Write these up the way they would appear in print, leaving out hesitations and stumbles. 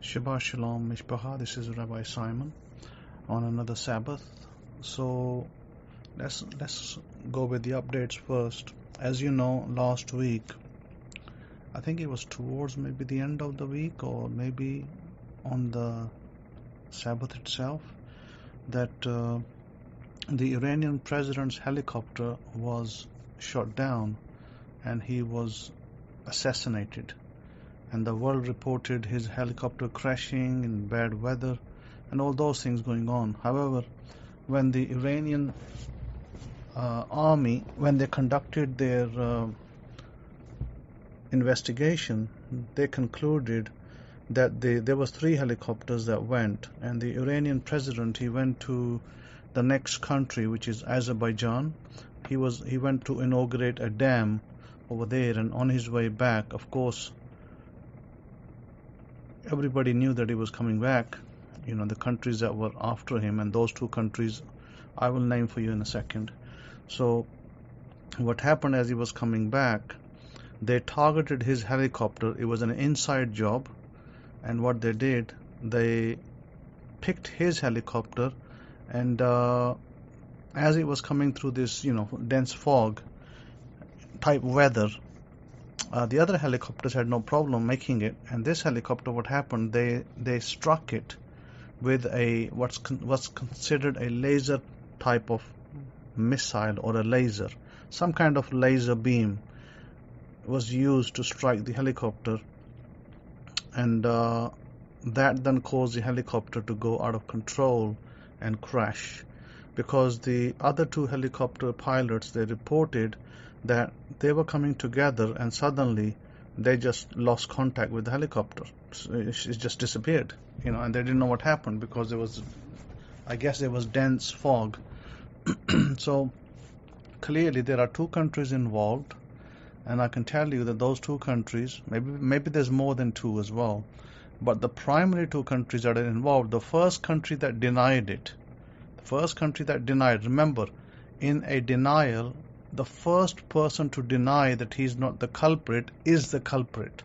Shabbat Shalom, Mishpacha. This is Rabbi Simon on another Sabbath. So let's go with the updates first. As you know, last week, I think it was towards maybe the end of the week or maybe on the Sabbath itself, that the Iranian president's helicopter was shot down and he was assassinated. And the world reported his helicopter crashing in bad weather and all those things going on. However, when the Iranian army, when they conducted their investigation, they concluded that there was 3 helicopters that went, and the Iranian president, he went to the next country, which is Azerbaijan. He went to inaugurate a dam over there, and on his way back, of course, everybody knew that he was coming back. You know, the countries that were after him, and those 2 countries I will name for you in a second. So what happened as he was coming back, they targeted his helicopter. It was an inside job, and what they did, they picked his helicopter, and as it was coming through this, dense fog type weather, the other helicopters had no problem making it, and this helicopter, what happened, they struck it with what's considered a laser type of missile, or a laser. Some kind of laser beam was used to strike the helicopter, and that then caused the helicopter to go out of control and crash, because the other 2 helicopter pilots, they reported that they were coming together and suddenly they just lost contact with the helicopter. It just disappeared, and they didn't know what happened because there was dense fog. So clearly there are 2 countries involved, and I can tell you that those 2 countries, maybe there's more than 2 as well, but the primary 2 countries that are involved, the first country that denied, remember, in a denial, the first person to deny that he's not the culprit is the culprit.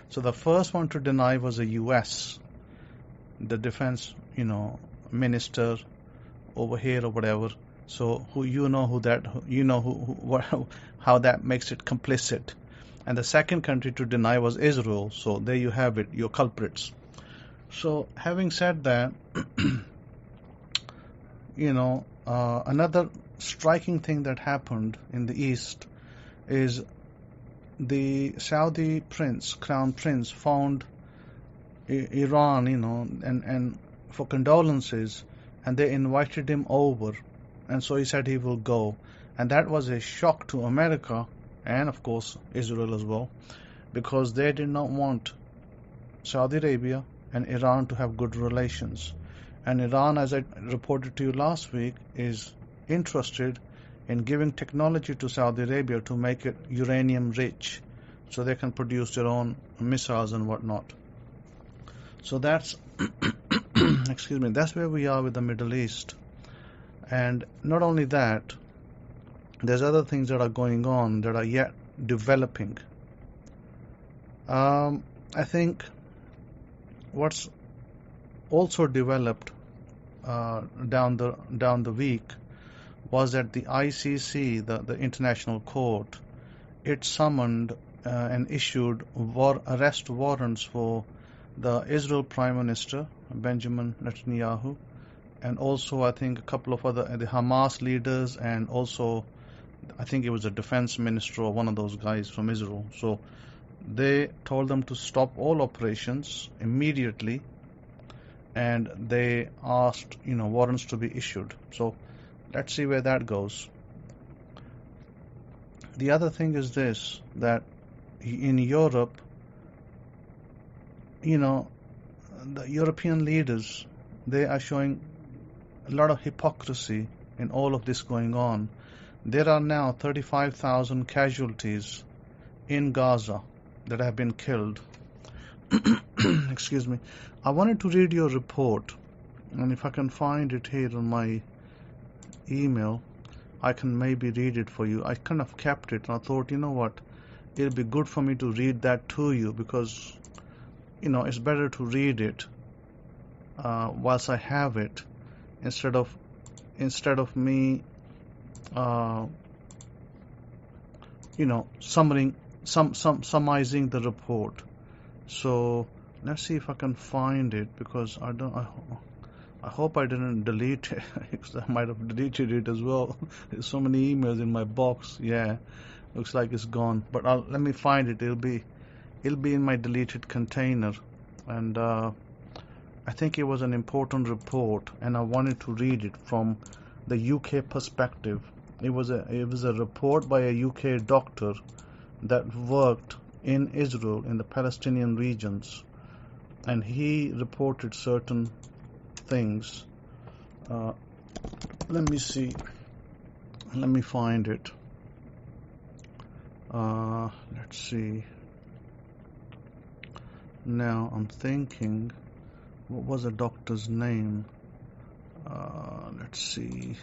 So the first one to deny was the U.S., the defense, minister over here or whatever. So how that makes it complicit. And the second country to deny was Israel. So there you have it, your culprits. So having said that, another striking thing that happened in the East is the Saudi crown prince, found Iran, and for condolences, and they invited him over, and so he said he will go, and that was a shock to America and of course Israel as well, because they did not want Saudi Arabia and Iran to have good relations. And Iran, as I reported to you last week, is interested in giving technology to Saudi Arabia to make it uranium rich, so they can produce their own missiles and whatnot. So that's that's where we are with the Middle East. And not only that, there's other things that are going on that are yet developing. I think what's also developed down the week was that the ICC, the International Court, it summoned and issued arrest warrants for the Israel Prime Minister Benjamin Netanyahu, and also I think a couple of other the Hamas leaders, and also I think it was a defense minister or one of those guys from Israel. So they told them to stop all operations immediately, and they asked warrants to be issued. So let's see where that goes. The other thing is this, that in Europe, the European leaders, they are showing a lot of hypocrisy in all of this going on. There are now 35,000 casualties in Gaza that have been killed. Excuse me. I wanted to read your report, and if I can find it here on my email, I can maybe read it for you. I kind of kept it, and I thought, you know what, it'll be good for me to read that to you, because it's better to read it whilst I have it, instead of me summarizing the report. So let's see if I can find it, because I hope I didn't delete it, because I might have deleted it as well. There's so many emails in my box. Yeah, looks like it's gone. But let me find it. It'll be in my deleted container. And I think it was an important report, and I wanted to read it from the UK perspective. It was a report by a UK doctor that worked in Israel, in the Palestinian regions, and he reported certain things. Let me see. Let me find it. Let's see. Now I'm thinking, what was the doctor's name? Let's see.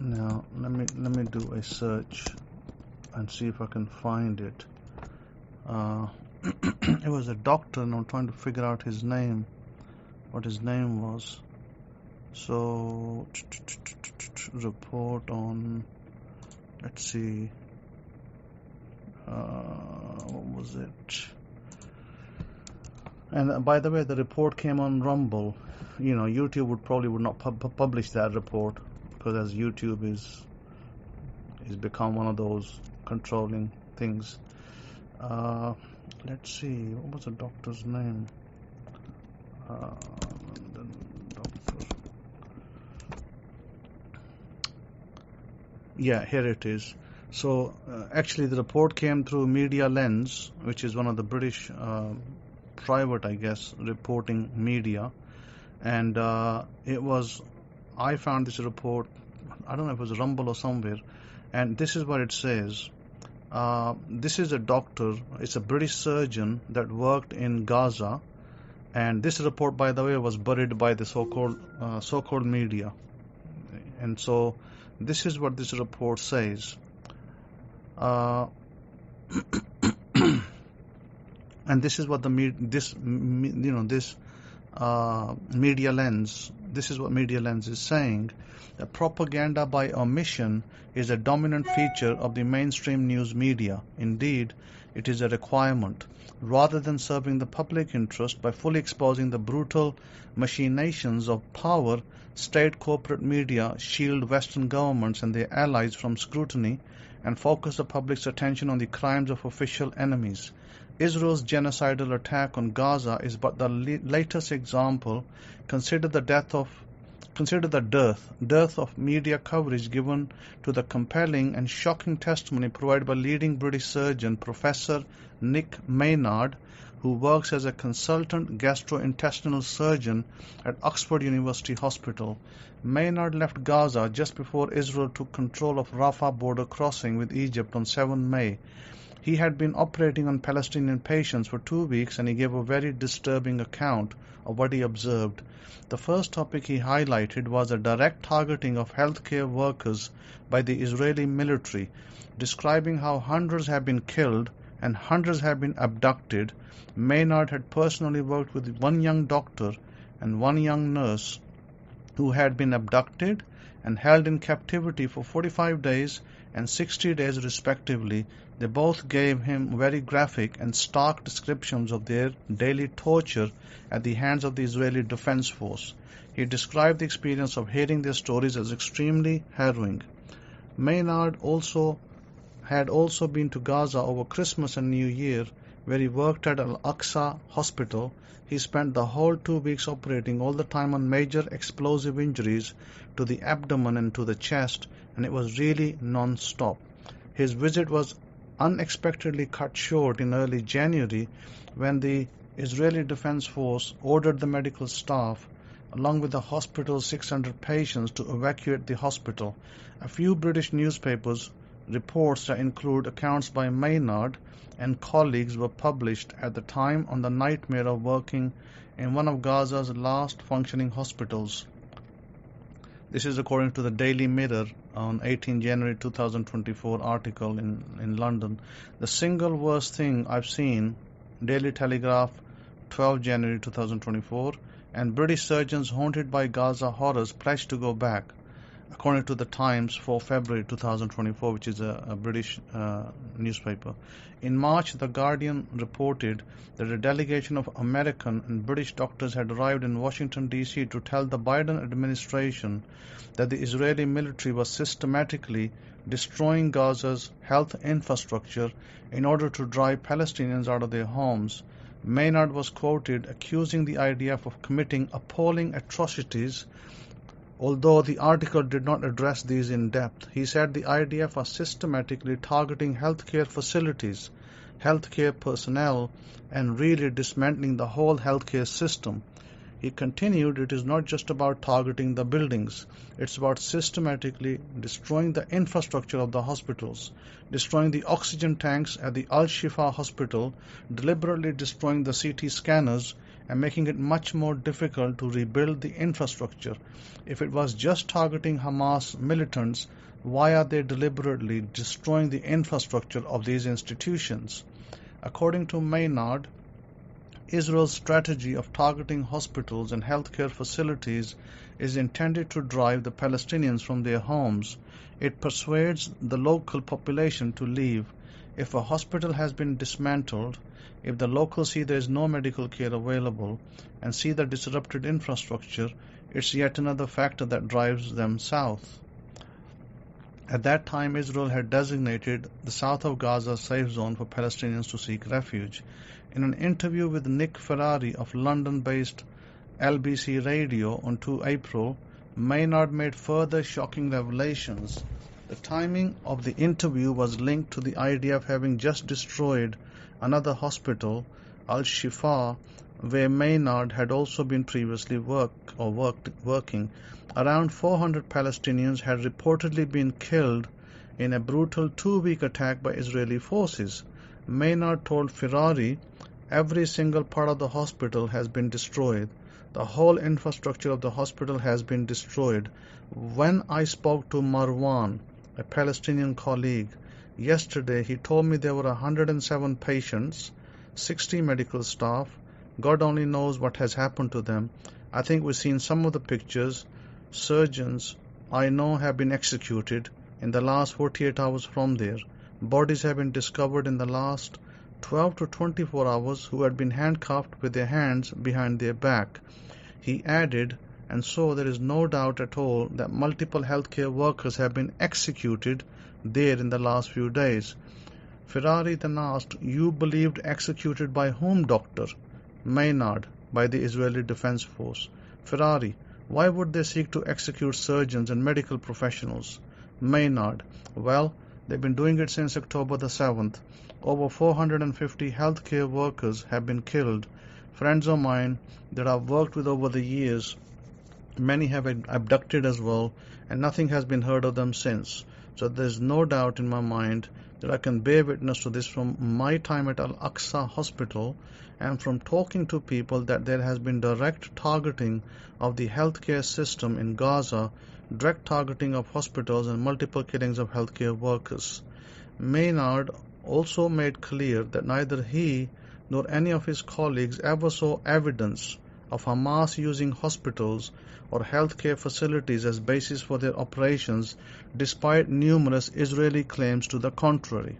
Now let me do a search and see if I can find it. It was a doctor, and I'm trying to figure out his name, what his name was. So report on, let's see, what was it? And by the way, the report came on Rumble. YouTube would not publish that report, because as YouTube is become one of those controlling things. Let's see, what was the doctor's name? Doctor. Yeah, here it is. So actually the report came through Media Lens, which is one of the British private, I guess, reporting media. And I found this report, I don't know if it was Rumble or somewhere, and this is what it says. This is a doctor, it's a British surgeon that worked in Gaza, and this report, by the way, was buried by the so-called media. And so this is what this report says. And this is what Media Lens, this is what Media Lens is saying. That propaganda by omission is a dominant feature of the mainstream news media. Indeed, it is a requirement. Rather than serving the public interest by fully exposing the brutal machinations of power, state corporate media shield Western governments and their allies from scrutiny and focus the public's attention on the crimes of official enemies. Israel's genocidal attack on Gaza is but the latest example. Consider the dearth of media coverage given to the compelling and shocking testimony provided by leading British surgeon Professor Nick Maynard, who works as a consultant gastrointestinal surgeon at Oxford University Hospital. Maynard left Gaza just before Israel took control of Rafah border crossing with Egypt on 7 May. He had been operating on Palestinian patients for 2 weeks, and he gave a very disturbing account of what he observed. The first topic he highlighted was a direct targeting of healthcare workers by the Israeli military, describing how hundreds have been killed and hundreds have been abducted. Maynard had personally worked with one young doctor and one young nurse who had been abducted and held in captivity for 45 days and 60 days respectively. They both gave him very graphic and stark descriptions of their daily torture at the hands of the Israeli Defense Force. He described the experience of hearing their stories as extremely harrowing. Maynard had also been to Gaza over Christmas and New Year, where he worked at Al-Aqsa Hospital. He spent the whole 2 weeks operating all the time on major explosive injuries to the abdomen and to the chest, and it was really non-stop. His visit was unexpectedly cut short in early January when the Israeli Defense Force ordered the medical staff, along with the hospital's 600 patients, to evacuate the hospital. A few British newspapers reports that include accounts by Maynard and colleagues were published at the time on the nightmare of working in one of Gaza's last functioning hospitals. This is according to the Daily Mirror on 18 January 2024 article in London. The single worst thing I've seen Daily Telegraph, 12 January 2024, and British surgeons haunted by Gaza horrors pledged to go back, according to the Times, for February 2024, which is a British newspaper. In March, The Guardian reported that a delegation of American and British doctors had arrived in Washington, D.C. to tell the Biden administration that the Israeli military was systematically destroying Gaza's health infrastructure in order to drive Palestinians out of their homes. Maynard was quoted accusing the IDF of committing appalling atrocities. Although the article did not address these in depth, he said the IDF are systematically targeting healthcare facilities, healthcare personnel, and really dismantling the whole healthcare system. He continued, it is not just about targeting the buildings, it's about systematically destroying the infrastructure of the hospitals, destroying the oxygen tanks at the Al-Shifa hospital, deliberately destroying the CT scanners, and making it much more difficult to rebuild the infrastructure. If it was just targeting Hamas militants, why are they deliberately destroying the infrastructure of these institutions? According to Maynard, Israel's strategy of targeting hospitals and healthcare facilities is intended to drive the Palestinians from their homes. It persuades the local population to leave. If a hospital has been dismantled, if the locals see there is no medical care available and see the disrupted infrastructure, it's yet another factor that drives them south. At that time, Israel had designated the south of Gaza a safe zone for Palestinians to seek refuge. In an interview with Nick Ferrari of London-based LBC Radio on 2 April, Maynard made further shocking revelations. The timing of the interview was linked to the IDF having just destroyed another hospital, Al-Shifa, where Maynard had also been previously working. Around 400 Palestinians had reportedly been killed in a brutal 2-week attack by Israeli forces. Maynard told Ferrari, every single part of the hospital has been destroyed. The whole infrastructure of the hospital has been destroyed. When I spoke to Marwan, a Palestinian colleague, yesterday, he told me there were 107 patients, 60 medical staff. God only knows what has happened to them. I think we've seen some of the pictures. Surgeons I know have been executed in the last 48 hours from there. Bodies have been discovered in the last 12 to 24 hours who had been handcuffed with their hands behind their back. He added, and so there is no doubt at all that multiple healthcare workers have been executed there in the last few days. Ferrari then asked, you believed executed by whom, doctor? Maynard, by the Israeli Defense Force. Ferrari, why would they seek to execute surgeons and medical professionals? Maynard, well, they've been doing it since October the 7th. Over 450 healthcare workers have been killed. Friends of mine that I've worked with over the years, many have been abducted as well, and nothing has been heard of them since. So there's no doubt in my mind that I can bear witness to this from my time at Al-Aqsa Hospital and from talking to people that there has been direct targeting of the healthcare system in Gaza, direct targeting of hospitals and multiple killings of healthcare workers. Maynard also made clear that neither he nor any of his colleagues ever saw evidence of Hamas using hospitals or healthcare facilities as basis for their operations, despite numerous Israeli claims to the contrary.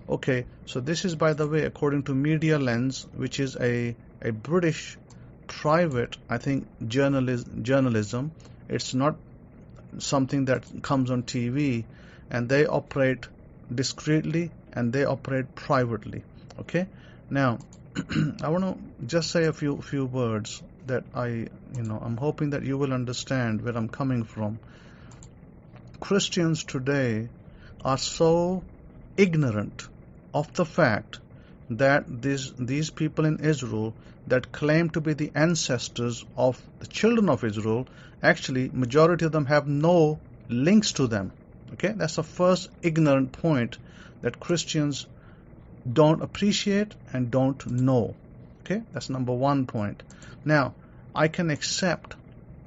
Okay, so this is, by the way, according to Media Lens, which is a British private, I think, journalism. It's not something that comes on TV, and they operate discreetly and they operate privately. Okay, now I want to just say a few words that I'm hoping that you will understand where I'm coming from. Christians today are so ignorant of the fact that these people in Israel that claim to be the ancestors of the children of Israel, actually majority of them have no links to them. Okay, that's the first ignorant point that Christians don't appreciate and don't know. Okay, that's number one point. Now, I can accept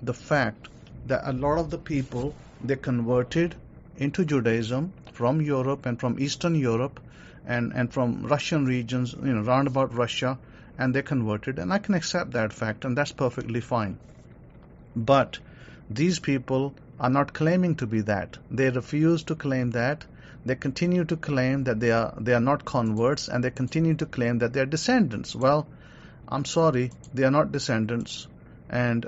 the fact that a lot of the people, they converted into Judaism from Europe and from Eastern Europe, and from Russian regions, round about Russia, and they converted, and I can accept that fact, and that's perfectly fine. But these people are not claiming to be that. They refuse to claim that. They continue to claim that they are not converts, and they continue to claim that they are descendants. Well, I'm sorry, they are not descendants, and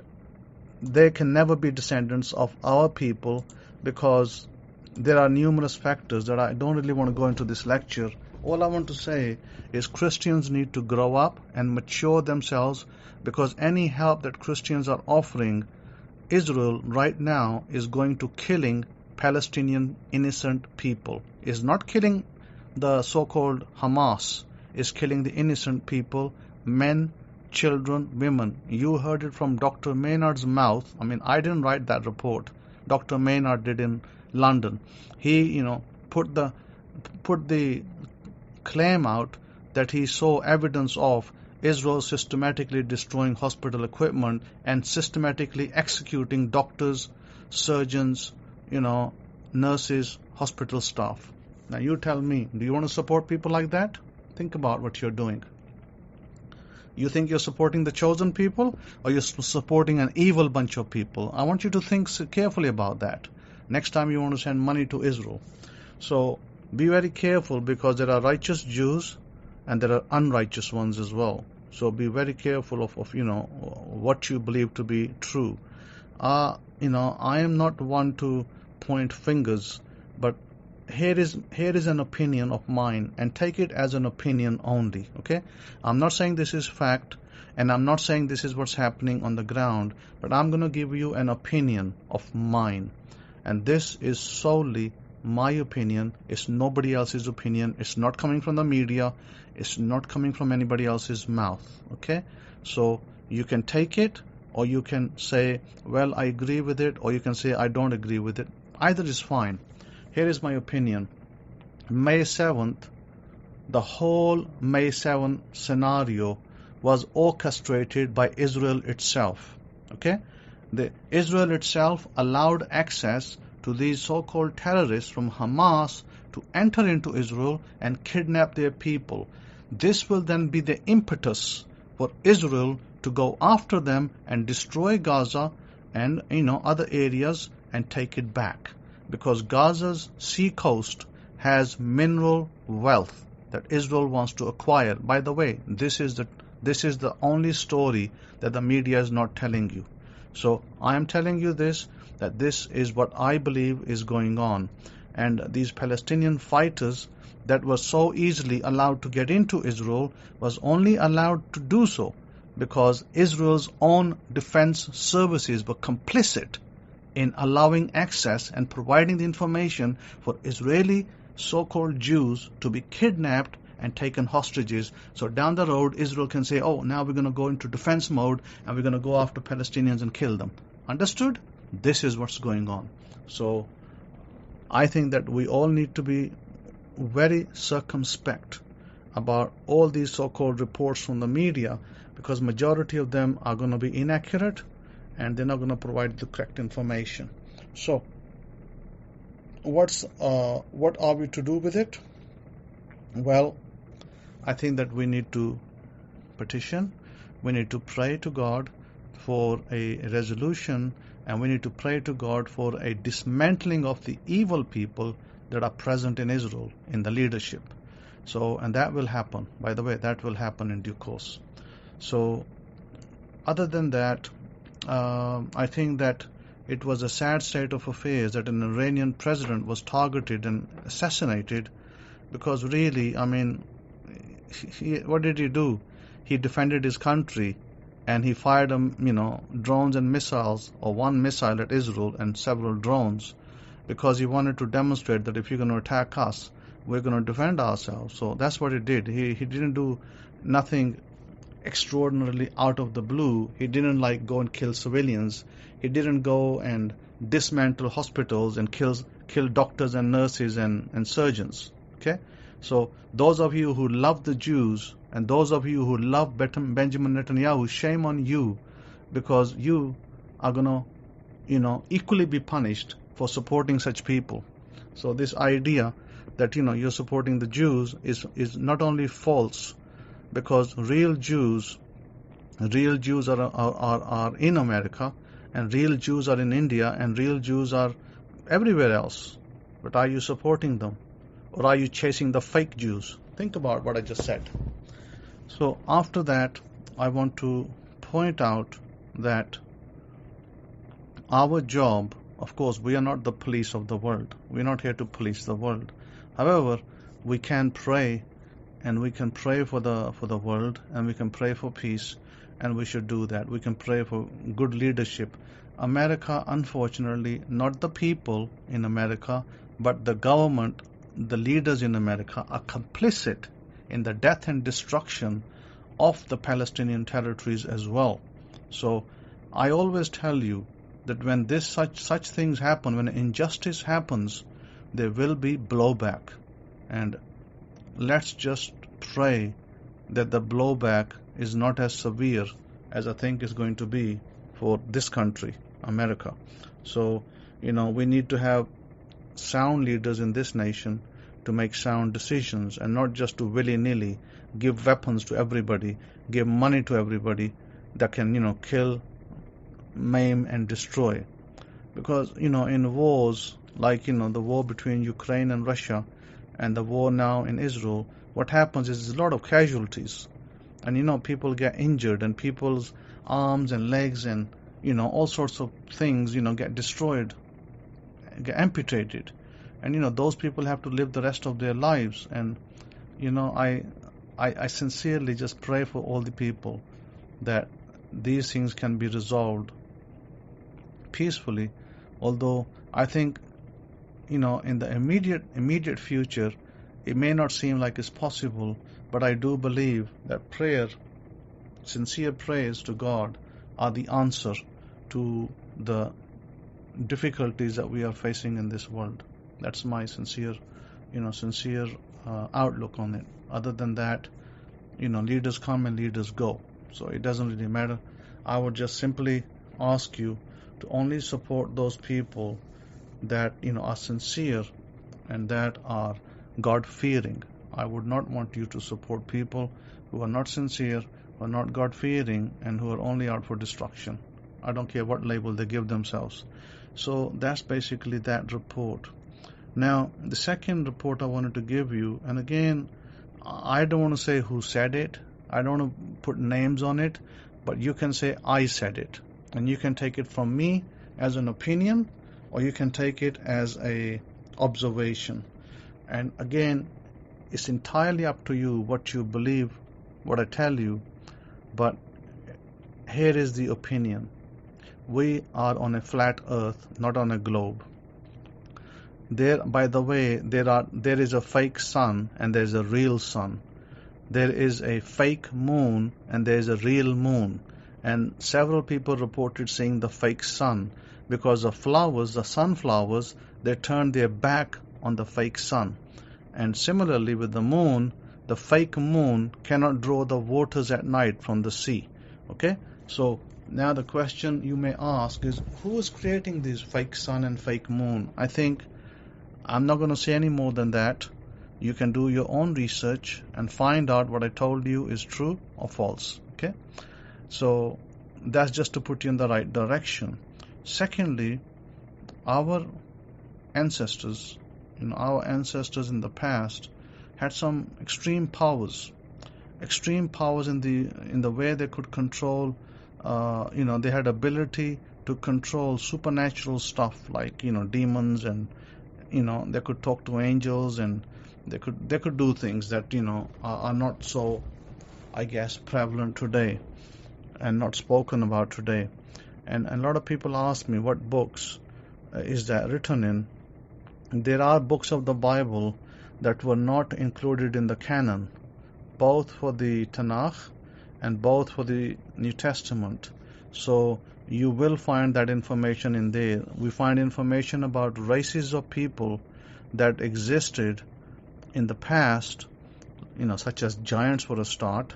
they can never be descendants of our people, because there are numerous factors that I don't really want to go into this lecture. All I want to say is Christians need to grow up and mature themselves, because any help that Christians are offering Israel right now is going to killing Palestinian innocent people. Is not killing the so-called Hamas, is killing the innocent people, men, children, women. You heard it from Dr. Maynard's mouth. I mean, I didn't write that report. Dr. Maynard did in London. He, put the claim out that he saw evidence of Israel systematically destroying hospital equipment and systematically executing doctors, surgeons, nurses, hospital staff. Now you tell me, do you want to support people like that? Think about what you're doing. You think you're supporting the chosen people, or you're supporting an evil bunch of people? I want you to think carefully about that next time you want to send money to Israel. So be very careful, because there are righteous Jews and there are unrighteous ones as well. So be very careful of what you believe to be true. I am not one to point fingers, but here is an opinion of mine, and take it as an opinion only. Okay, I'm not saying this is fact, and I'm not saying this is what's happening on the ground, but I'm going to give you an opinion of mine, and this is solely my opinion. It's nobody else's opinion. It's not coming from the media. It's not coming from anybody else's mouth. Okay, so you can take it, or you can say, well, I agree with it, or you can say, I don't agree with it. Either is fine. Here is my opinion. May 7th, the whole May 7 scenario was orchestrated by Israel itself. Okay, Israel itself allowed access to these so-called terrorists from Hamas to enter into Israel and kidnap their people. This will then be the impetus for Israel to go after them and destroy Gaza and other areas and take it back, because Gaza's sea coast has mineral wealth that Israel wants to acquire. By the way, this is the only story that the media is not telling you. So I am telling you this, that this is what I believe is going on. And these Palestinian fighters that were so easily allowed to get into Israel was only allowed to do so because Israel's own defense services were complicit in allowing access and providing the information for Israeli so-called Jews to be kidnapped and taken hostages. So down the road, Israel can say, oh, now we're going to go into defense mode and we're going to go after Palestinians and kill them. Understood? This is what's going on. So I think that we all need to be very circumspect about all these so-called reports from the media, because majority of them are going to be inaccurate and they're not going to provide the correct information. So what are we to do with it? Well, I think that we need to petition, we need to pray to God for a resolution, and we need to pray to God for a dismantling of the evil people that are present in Israel, in the leadership. So, and that will happen. By the way, that will happen in due course. So, other than that, I think that it was a sad state of affairs that an Iranian president was targeted and assassinated, because really, I mean, what did he do? He defended his country, and he fired drones and missiles, or one missile at Israel and several drones, because he wanted to demonstrate that if you're going to attack us, we're going to defend ourselves. So that's what he did. He didn't do nothing extraordinarily out of the blue. He didn't go and kill civilians. He didn't go and dismantle hospitals and kill doctors and nurses and surgeons. Okay? So those of you who love the Jews and those of you who love Benjamin Netanyahu, shame on you, because you are going to, equally be punished for supporting such people. So this idea that you're supporting the Jews is not only false, because real Jews are in America, and real Jews are in India, and real Jews are everywhere else. But are you supporting them, or are you chasing the fake Jews? Think about what I just said. So after that, I want to point out that our job, of course, we are not the police of the world. We're not here to police the world. However, we can pray, and we can pray for the world, and we can pray for peace, and we should do that. We can pray for good leadership. America, unfortunately, not the people in America, but the government, the leaders in America are complicit in the death and destruction of the Palestinian territories as well. So I always tell you that when such things happen, when injustice happens, there will be blowback. And let's just pray that the blowback is not as severe as I think is going to be for this country, America. So, we need to have sound leaders in this nation to make sound decisions, and not just to willy-nilly give weapons to everybody, give money to everybody that can, kill, maim, and destroy. Because, in wars, like, the war between Ukraine and Russia, and the war now in Israel, what happens is there's a lot of casualties. And, people get injured, and people's arms and legs and, all sorts of things, get destroyed, get amputated. And, those people have to live the rest of their lives. And, I sincerely just pray for all the people that these things can be resolved peacefully. Although I think, in the immediate future, it may not seem like it's possible, but I do believe that prayer, sincere prayers to God, are the answer to the difficulties that we are facing in this world. That's my sincere outlook on it. Other than that, leaders come and leaders go. So it doesn't really matter. I would just simply ask you to only support those people that, are sincere and that are God-fearing. I would not want you to support people who are not sincere, who are not God-fearing, and who are only out for destruction. I don't care what label they give themselves. So that's basically that report. Now, the second report I wanted to give you, and again, I don't want to say who said it. I don't want to put names on it, but you can say I said it. And you can take it from me as an opinion, or you can take it as a observation. And again, it's entirely up to you what you believe, what I tell you, but here is the opinion. We are on a flat earth, not on a globe. By the way, there is a fake sun and there is a real sun. There is a fake moon and there is a real moon. And several people reported seeing the fake sun because the flowers, the sunflowers, they turned their back on the fake sun. And similarly with the moon, the fake moon cannot draw the waters at night from the sea. Okay? So now the question you may ask is, who is creating these fake sun and fake moon? I think I'm not going to say any more than that. You can do your own research and find out what I told you is true or false. Okay? So that's just to put you in the right direction. Secondly, our ancestors in the past had some extreme powers in the way they could control. They had ability to control supernatural stuff like demons, and they could talk to angels, and they could do things that are not so, I guess, prevalent today and not spoken about today. And a lot of people ask me, what books is that written in? There are books of the Bible that were not included in the canon, both for the Tanakh and both for the New Testament. So you will find that information in there. We find information about races of people that existed in the past, such as giants for a start,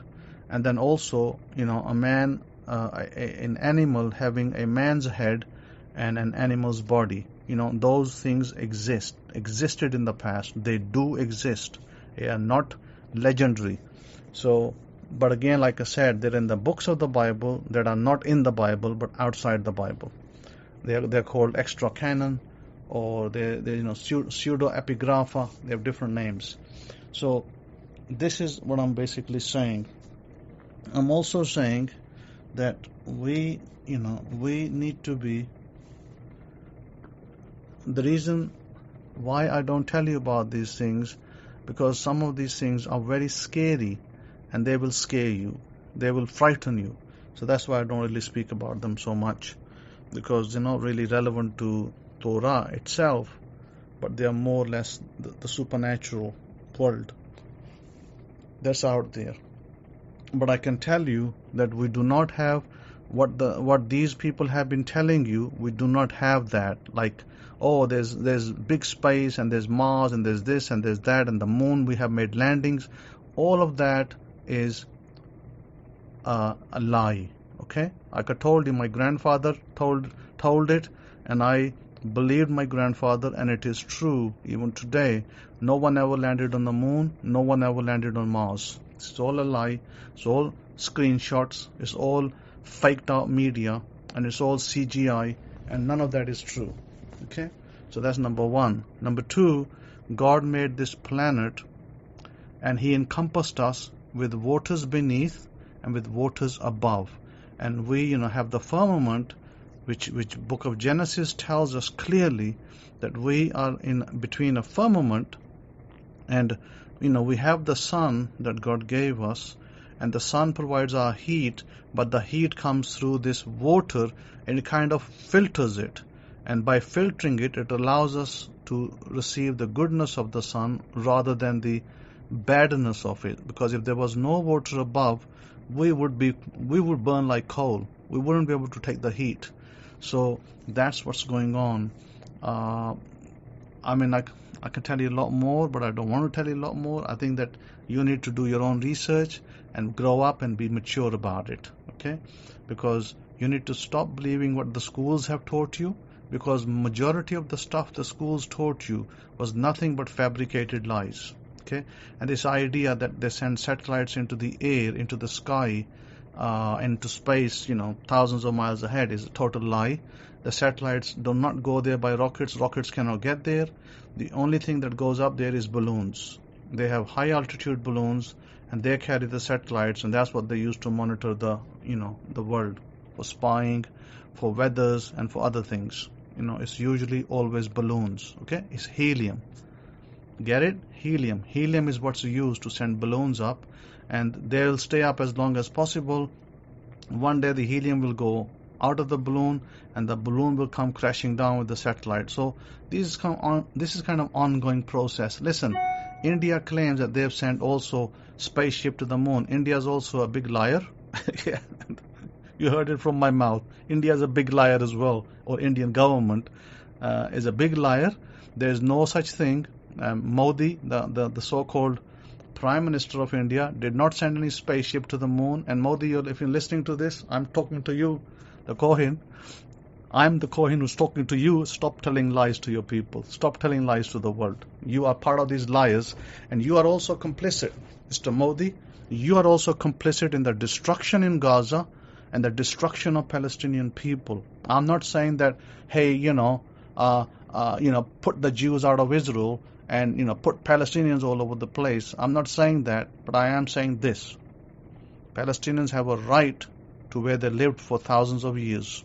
and then also, a man, an animal having a man's head and an animal's body. those things existed in the past. They do exist. They are not legendary. So, but again, like I said, they're in the books of the Bible that are not in the Bible but outside the Bible. They're called extra canon, or they pseudo epigrapha. They have different names. So this is what I'm basically saying. I'm also saying that we need to be. The reason why I don't tell you about these things, because some of these things are very scary and they will scare you. They will frighten you. So that's why I don't really speak about them so much, because they're not really relevant to Torah itself, but they are more or less the supernatural world that's out there. But I can tell you that we do not have what these people have been telling you. We do not have that. Like, oh, there's big space, and there's Mars, and there's this, and there's that, and the moon, we have made landings. All of that is a lie. Okay? Like I told you, my grandfather told it, and I believed my grandfather, and it is true even today. No one ever landed on the moon. No one ever landed on Mars. It's all a lie. It's all screenshots. It's all faked out media, and it's all CGI, and none of that is true. Okay? So that's number one. Number two, God made this planet, and He encompassed us with waters beneath and with waters above. And we, have the firmament, which book of Genesis tells us clearly that we are in between a firmament, and we have the sun that God gave us, and the sun provides our heat, but the heat comes through this water, and it kind of filters it. And by filtering it, it allows us to receive the goodness of the sun rather than the badness of it. Because if there was no water above, we would burn like coal. We wouldn't be able to take the heat. So that's what's going on. I can tell you a lot more, but I don't want to tell you a lot more. I think that you need to do your own research and grow up and be mature about it. Okay? Because you need to stop believing what the schools have taught you, because majority of the stuff the schools taught you was nothing but fabricated lies. Okay? And this idea that they send satellites into the air, into the sky, into space, thousands of miles ahead, is a total lie. The satellites do not go there by rockets. Rockets cannot get there. The only thing that goes up there is balloons. They have high altitude balloons, and they carry the satellites, and that's what they use to monitor the world, for spying, for weathers, and for other things. It's usually always balloons. Okay? It's helium. Get it? Helium. Helium is what's used to send balloons up, and they'll stay up as long as possible. One day the helium will go out of the balloon, and the balloon will come crashing down with the satellite. So this is kind of ongoing process. Listen, India claims that they have sent also spaceship to the moon. India is also a big liar. Yeah. You heard it from my mouth. India is a big liar as well, or Indian government is a big liar. There is no such thing. Modi, the so-called Prime Minister of India, did not send any spaceship to the moon. And Modi, if you're listening to this, I'm talking to you, the Kohen. I'm the Kohen who's talking to you. Stop telling lies to your people. Stop telling lies to the world. You are part of these liars, and you are also complicit. Mr. Modi, you are also complicit in the destruction in Gaza and the destruction of Palestinian people. I'm not saying that, hey, put the Jews out of Israel and, put Palestinians all over the place. I'm not saying that, but I am saying this. Palestinians have a right to where they lived for thousands of years,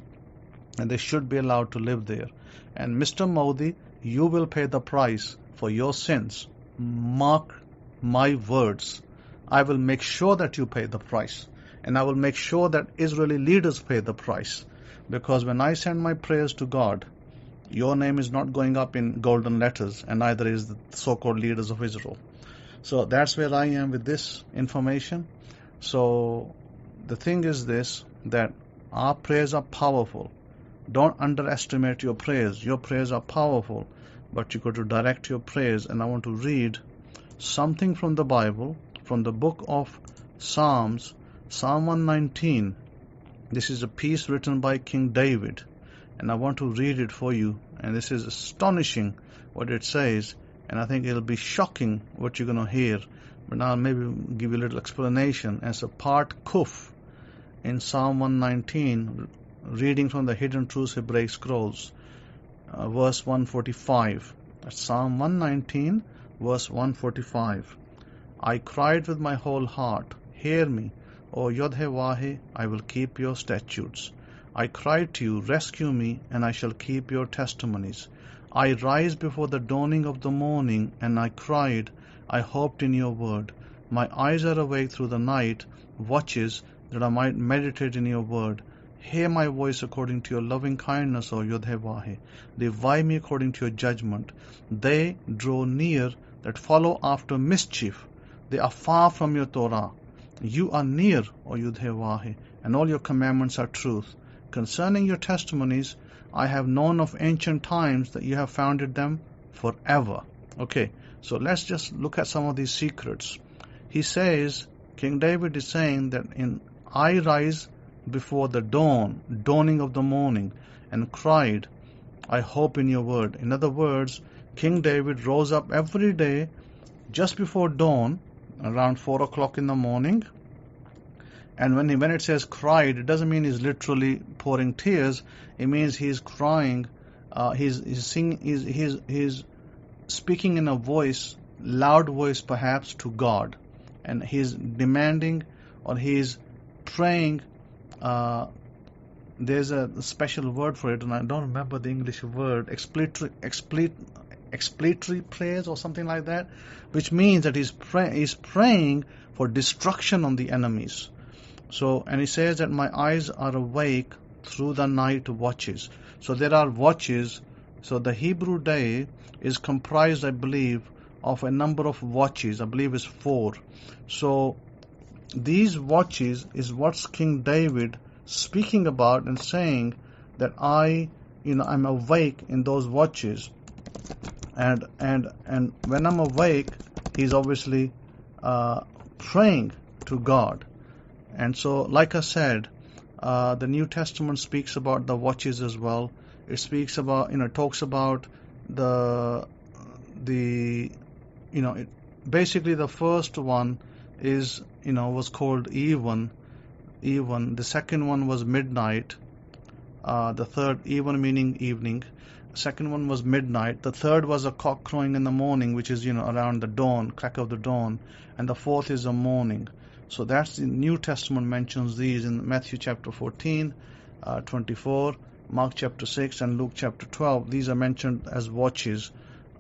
and they should be allowed to live there. And Mr. Modi, you will pay the price for your sins. Mark my words. I will make sure that you pay the price. And I will make sure that Israeli leaders pay the price. Because when I send my prayers to God, your name is not going up in golden letters, and neither is the so-called leaders of Israel. So that's where I am with this information. So the thing is this, that our prayers are powerful. Don't underestimate your prayers. Your prayers are powerful, but you got to direct your prayers. And I want to read something from the Bible, from the book of Psalms, Psalm 119. This is a piece written by King David. and I want to read it for you. And this is astonishing what it says, and I think it'll be shocking what you're going to hear. But now I'll maybe give you a little explanation. As a part Kuf in Psalm 119, reading from the Hidden Truths Hebraic Scrolls, verse 145. That's Psalm 119, verse 145. I cried with my whole heart, hear me, O Yod-Heh-Vah-Heh, I will keep your statutes. I cried to you, rescue me, and I shall keep your testimonies. I rise before the dawning of the morning, and I cried, I hoped in your word. My eyes are awake through the night, watches, that I might meditate in your word. Hear my voice according to your loving kindness, O Yod-Heh-Vah-Heh. Revive me according to your judgment. They draw near that follow after mischief. They are far from your Torah. You are near, O Yod-Heh-Vah-Heh, and all your commandments are truth. Concerning your testimonies, I have known of ancient times that you have founded them forever. Okay, so let's just look at some of these secrets. He says, King David is saying that I rise before the dawning of the morning, and cried, I hope in your word. In other words, King David rose up every day just before dawn, around 4 o'clock in the morning. And when it says cried, it doesn't mean he's literally pouring tears. It means he's crying. He's speaking in a voice, loud voice perhaps, to God, and he's demanding, or he's praying. There's a special word for it, and I don't remember the English word. Expletory prayers or something like that, which means that he's praying for destruction on the enemies. So, and he says that my eyes are awake through the night watches. So there are watches. So the Hebrew day is comprised, I believe, of a number of watches. I believe it's 4. So these watches is what's King David speaking about and saying that I'm awake in those watches. And when I'm awake, he's obviously praying to God. And so, like I said, the New Testament speaks about the watches as well. It speaks about, talks about basically the first one is, was called even. The second one was midnight. The third, even meaning evening. Second one was midnight. The third was a cock crowing in the morning, which is, around the dawn, crack of the dawn. And the fourth is the morning. So that's the New Testament mentions these in Matthew chapter 14, 24, Mark chapter 6, and Luke chapter 12. These are mentioned as watches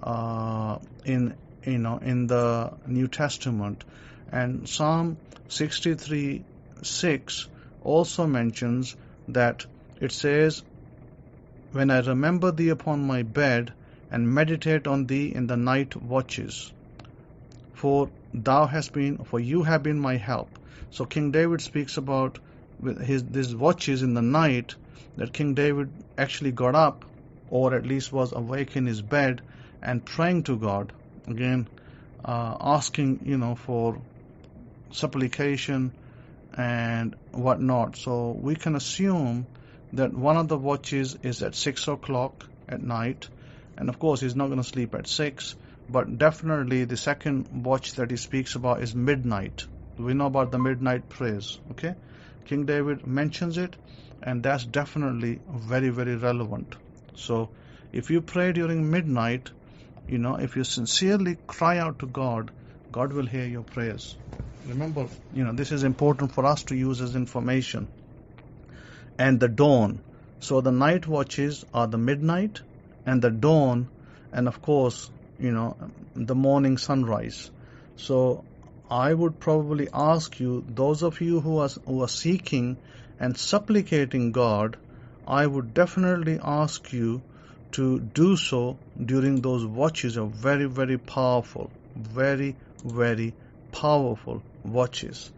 in the New Testament. And Psalm 63:6 also mentions that it says, when I remember thee upon my bed and meditate on thee in the night watches, for you have been my help. So King David speaks about these watches in the night, that King David actually got up, or at least was awake in his bed and praying to God, again asking for supplication and whatnot. So we can assume that one of the watches is at 6 o'clock at night, and of course he's not going to sleep at 6, but definitely the second watch that he speaks about is midnight. We know about the midnight prayers. Okay, King David mentions it, and that's definitely very, very relevant. So if you pray during midnight, if you sincerely cry out to God, God will hear your prayers. Remember, this is important for us to use as information. And the dawn. So the night watches are the midnight and the dawn, and of course, the morning sunrise. So I would probably ask you, those of you who are seeking and supplicating God, I would definitely ask you to do so during those watches. Are very, very powerful, very, very powerful watches.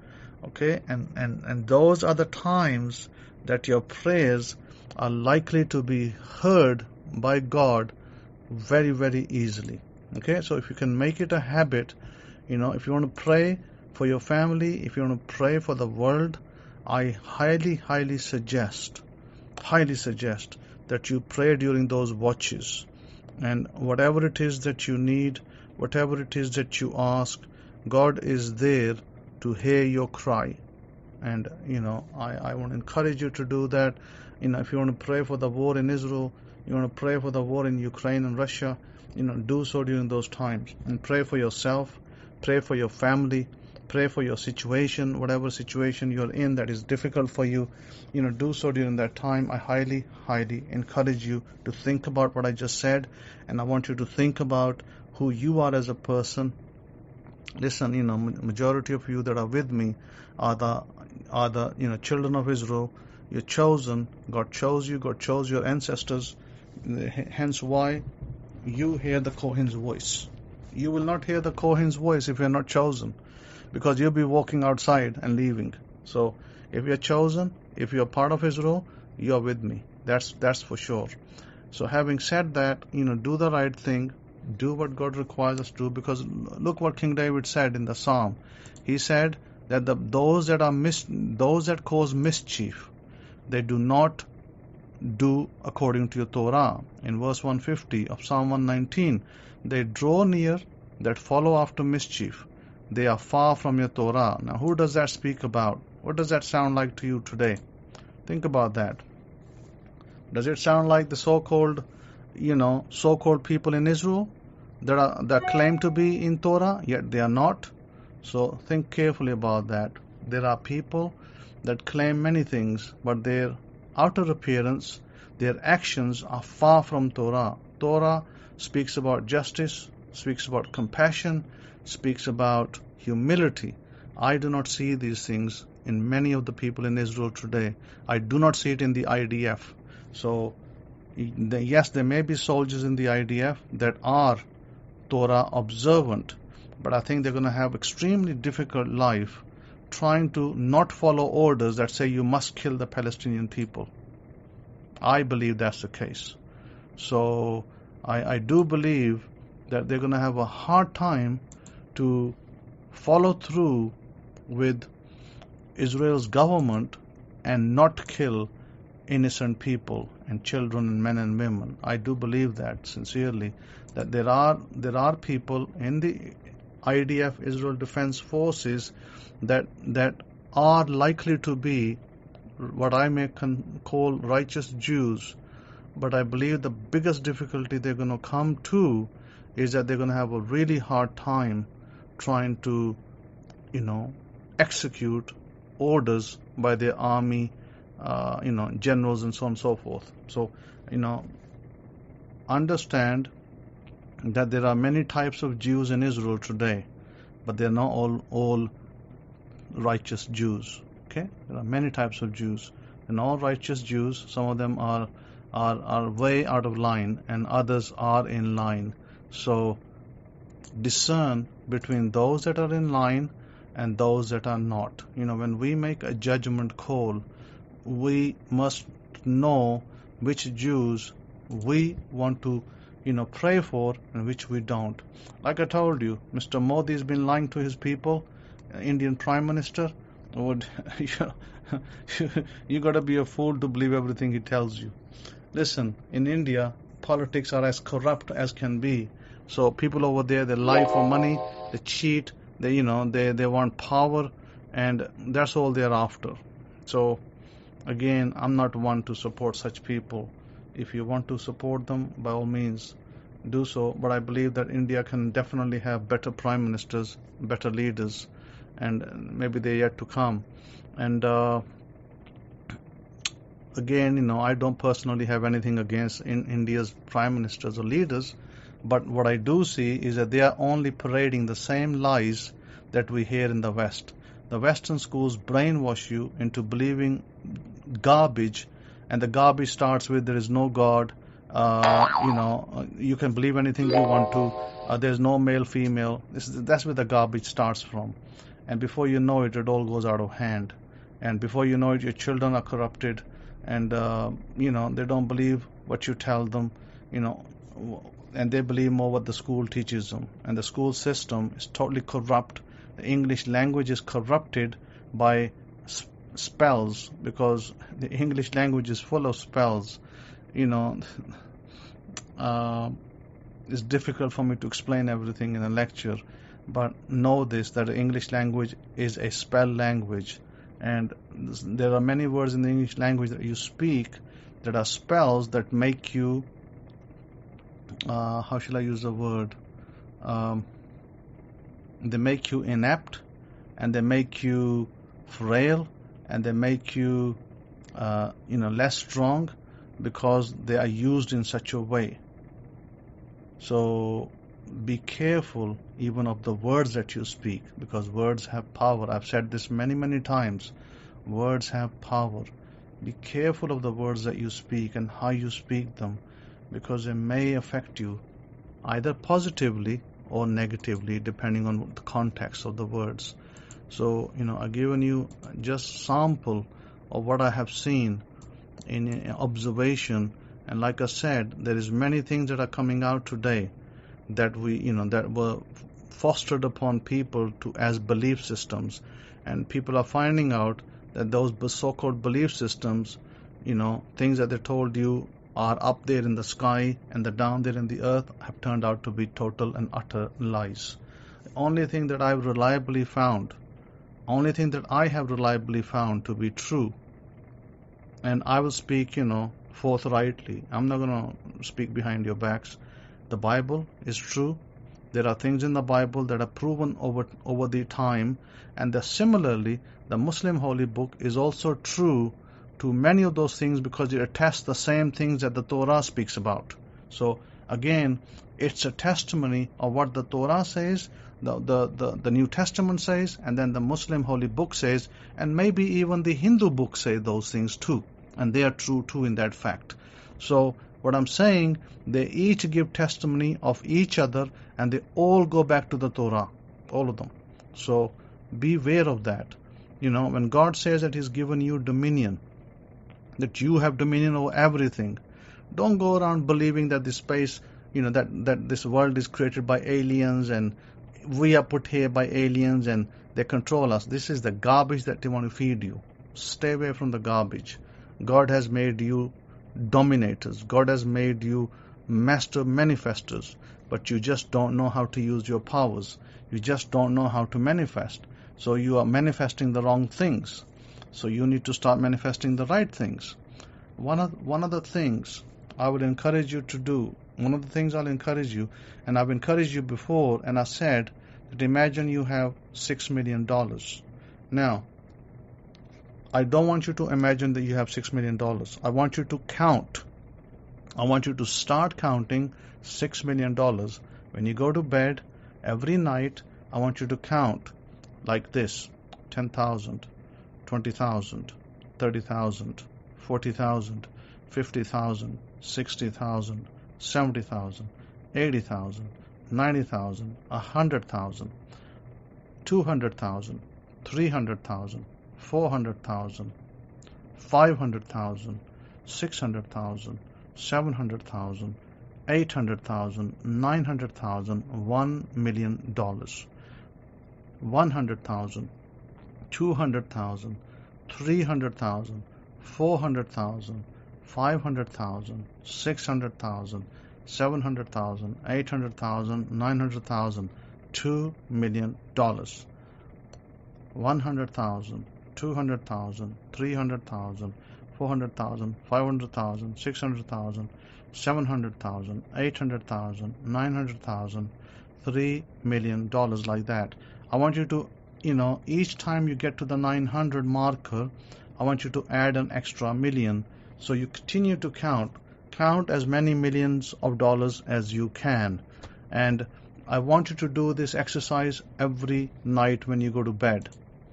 Okay, and those are the times that your prayers are likely to be heard by God very, very easily. Okay, so if you can make it a habit, if you want to pray for your family, if you want to pray for the world, I highly, highly suggest that you pray during those watches. And whatever it is that you need, whatever it is that you ask, God is there to hear your cry. And, I want to encourage you to do that. If you want to pray for the war in Israel, you want to pray for the war in Ukraine and Russia, do so during those times. And pray for yourself, pray for your family, pray for your situation, whatever situation you're in that is difficult for you, do so during that time. I highly, highly encourage you to think about what I just said, and I want you to think about who you are as a person. Listen, majority of you that are with me are the children of Israel. You're chosen. God chose you. God chose your ancestors. Hence why you hear the Kohen's voice. You will not hear the Kohen's voice if you're not chosen, because you'll be walking outside and leaving. So if you're chosen, if you're part of Israel, you're with me. That's for sure. So having said that, do the right thing. Do what God requires us to do, because look what King David said in the Psalm. He said that those that cause mischief, they do not do according to your Torah. In verse 150 of Psalm 119, they draw near that follow after mischief. They are far from your Torah. Now, who does that speak about? What does that sound like to you today? Think about that. Does it sound like the so-called people in Israel that claim to be in Torah, yet they are not? So think carefully about that. There are people that claim many things, but their outer appearance, their actions are far from Torah. Torah speaks about justice, speaks about compassion, speaks about humility. I do not see these things in many of the people in Israel today. I do not see it in the IDF. So, yes, there may be soldiers in the IDF that are Torah observant, but I think they're going to have extremely difficult life trying to not follow orders that say you must kill the Palestinian people. I believe that's the case. So I do believe that they're going to have a hard time to follow through with Israel's government and not kill innocent people and children and men and women. I do believe that sincerely, that there are people in the IDF, Israel Defense Forces, that are likely to be what I may call righteous Jews. But I believe the biggest difficulty they're going to come to is that they're going to have a really hard time trying to, execute orders by their army, generals and so on and so forth. So, understand that there are many types of Jews in Israel today, but they're not all righteous Jews. Okay, there are many types of Jews, and all righteous Jews. Some of them are way out of line, and others are in line. So discern between those that are in line and those that are not. When we make a judgment call, we must know which Jews we want to pray for and which we don't. Like I told you, Mr. Modi has been lying to his people. Indian Prime Minister, you got to be a fool to believe everything he tells you. Listen, in India, politics are as corrupt as can be. So people over there, they lie for money, they cheat, they want power, and that's all they're after. So again, I'm not one to support such people. If you want to support them, by all means, do so. But I believe that India can definitely have better prime ministers, better leaders, and maybe they're yet to come. And again, I don't personally have anything against India's prime ministers or leaders, but what I do see is that they are only parading the same lies that we hear in the West. The Western schools brainwash you into believing garbage, and the garbage starts with there is no God, you can believe anything you want to, there's no male, female. That's where the garbage starts from. And before you know it, it all goes out of hand. And before you know it, your children are corrupted, and they don't believe what you tell them, and they believe more what the school teaches them. And the school system is totally corrupt. The English language is corrupted by spells, because the English language is full of spells. it's difficult for me to explain everything in a lecture, but know this, that the English language is a spell language, and there are many words in the English language that you speak that are spells that make you, how shall I use the word? They make you inept, and they make you frail, and they make you, less strong, because they are used in such a way. So be careful even of the words that you speak, because words have power. I've said this many, many times. Words have power. Be careful of the words that you speak and how you speak them, because they may affect you either positively or negatively, depending on the context of the words. So, I've given you just sample of what I have seen in observation, and like I said, there is many things that are coming out today that that were fostered upon people as belief systems, and people are finding out that those so-called belief systems, things that they told you are up there in the sky and the down there in the earth, have turned out to be total and utter lies. The only thing that I have reliably found to be true, and I will speak, forthrightly. I'm not going to speak behind your backs. The Bible is true. There are things in the Bible that are proven over the time, and similarly, the Muslim Holy Book is also true to many of those things, because it attests the same things that the Torah speaks about. So again, it's a testimony of what the Torah says, the New Testament says, and then the Muslim Holy Book says, and maybe even the Hindu books say those things too, and they are true too in that fact. So what I'm saying, they each give testimony of each other, and they all go back to the Torah, all of them. So beware of that. When God says that He's given you dominion, that you have dominion over everything, don't go around believing that this space, that this world is created by aliens, and we are put here by aliens and they control us. This is the garbage that they want to feed you. Stay away from the garbage. God has made you dominators. God has made you master manifestors, but you just don't know how to use your powers. You just don't know how to manifest. So you are manifesting the wrong things. So you need to start manifesting the right things. One of the things I would encourage you to do, one of the things I'll encourage you, and I've encouraged you before, and I said that imagine you have $6 million. Now, I don't want you to imagine that you have $6 million. I want you to count. I want you to start counting $6 million. When you go to bed every night, I want you to count like this: 10,000, 20,000, 30,000, 40,000, 50,000, 60,000, 70,000, 80,000, 90,000, 100,000, 200,000, 300,000, 400,000, 500,000, 600,000, 700,000, 800,000, 900,000, $1 million, 100,000, 200,000, 300,000, 400,000, 500,000, 600,000, 700,000, 800,000, 900,000, $2 million. 100,000, 200,000, 300,000, 400,000, 500,000, 600,000, 700,000, 800,000, 900,000, $3 million, like that. I want you to, each time you get to the 900 marker, I want you to add an extra million. So you continue to count as many millions of dollars as you can. And I want you to do this exercise every night when you go to bed.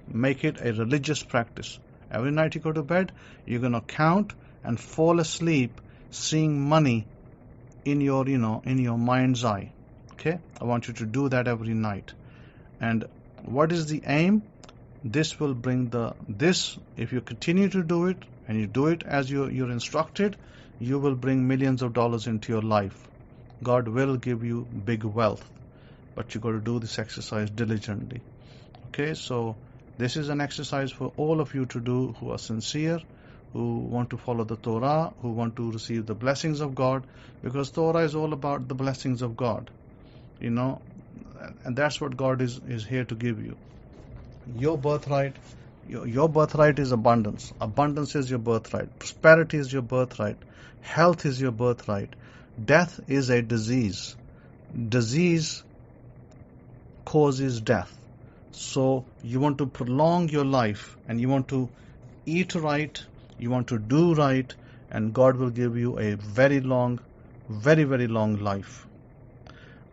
Make it a religious practice. Every night you go to bed, you're going to count and fall asleep seeing money in your, in your mind's eye. Okay? I want you to do that every night. And what is the aim? This will bring if you continue to do it, and you do it as you're instructed, you will bring millions of dollars into your life. God will give you big wealth, but you got to do this exercise diligently. Okay, so this is an exercise for all of you to do who are sincere, who want to follow the Torah, who want to receive the blessings of God, because Torah is all about the blessings of God, and that's what God is here to give you. Your birthright, your birthright is abundance. Abundance is your birthright. Prosperity is your birthright. Health is your birthright. Death is a disease. Disease causes death. So you want to prolong your life, and you want to eat right, you want to do right, and God will give you a very long, very, very long life.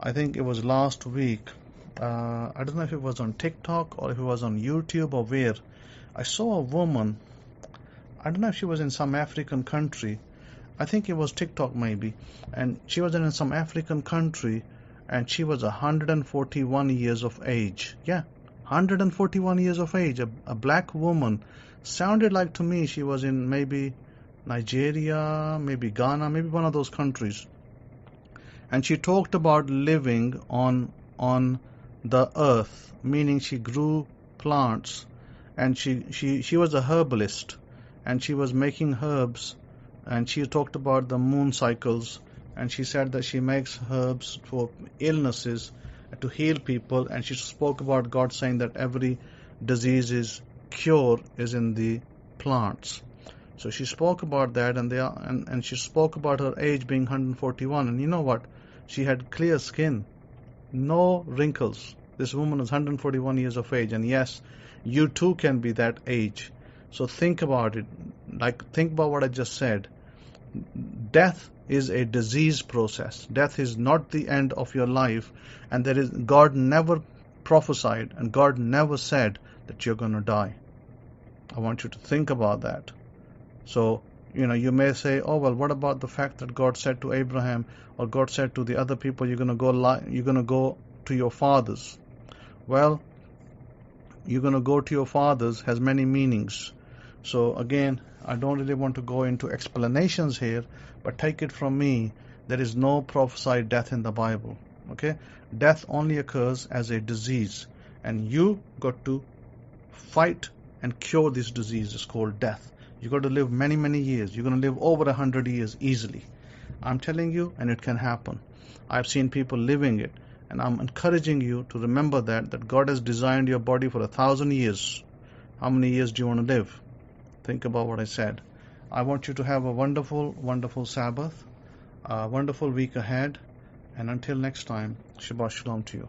I think it was last week, I don't know if it was on TikTok or if it was on YouTube or where, I saw a woman, I don't know if she was in some African country, I think it was TikTok maybe, and she was in some African country, and she was 141 years of age. Yeah, 141 years of age, a black woman. Sounded like to me she was in maybe Nigeria, maybe Ghana, maybe one of those countries. And she talked about living on the earth, meaning she grew plants, and she was a herbalist, and she was making herbs, and she talked about the moon cycles, and she said that she makes herbs for illnesses to heal people, and she spoke about God saying that every disease's cure is in the plants. So she spoke about that, and she spoke about her age being 141, and you know what? She had clear skin, no wrinkles. This woman is 141 years of age, and yes, you too can be that age. So think about it, think about what I just said. Death is a disease process. Death is not the end of your life, and God never prophesied and God never said that you're going to die. I want you to think about that. So, you may say, oh well, what about the fact that God said to Abraham, or God said to the other people, you're going to go to your fathers. Well, you're going to go to your fathers has many meanings. So again, I don't really want to go into explanations here, but take it from me, there is no prophesied death in the Bible. Okay? Death only occurs as a disease, and you got to fight and cure this disease. It's called death. You got to live many, many years. You're going to live over 100 years easily. I'm telling you, and it can happen. I've seen people living it, and I'm encouraging you to remember that God has designed your body for 1,000 years. How many years do you want to live? Think about what I said. I want you to have a wonderful, wonderful Sabbath, a wonderful week ahead, and until next time, Shabbat Shalom to you.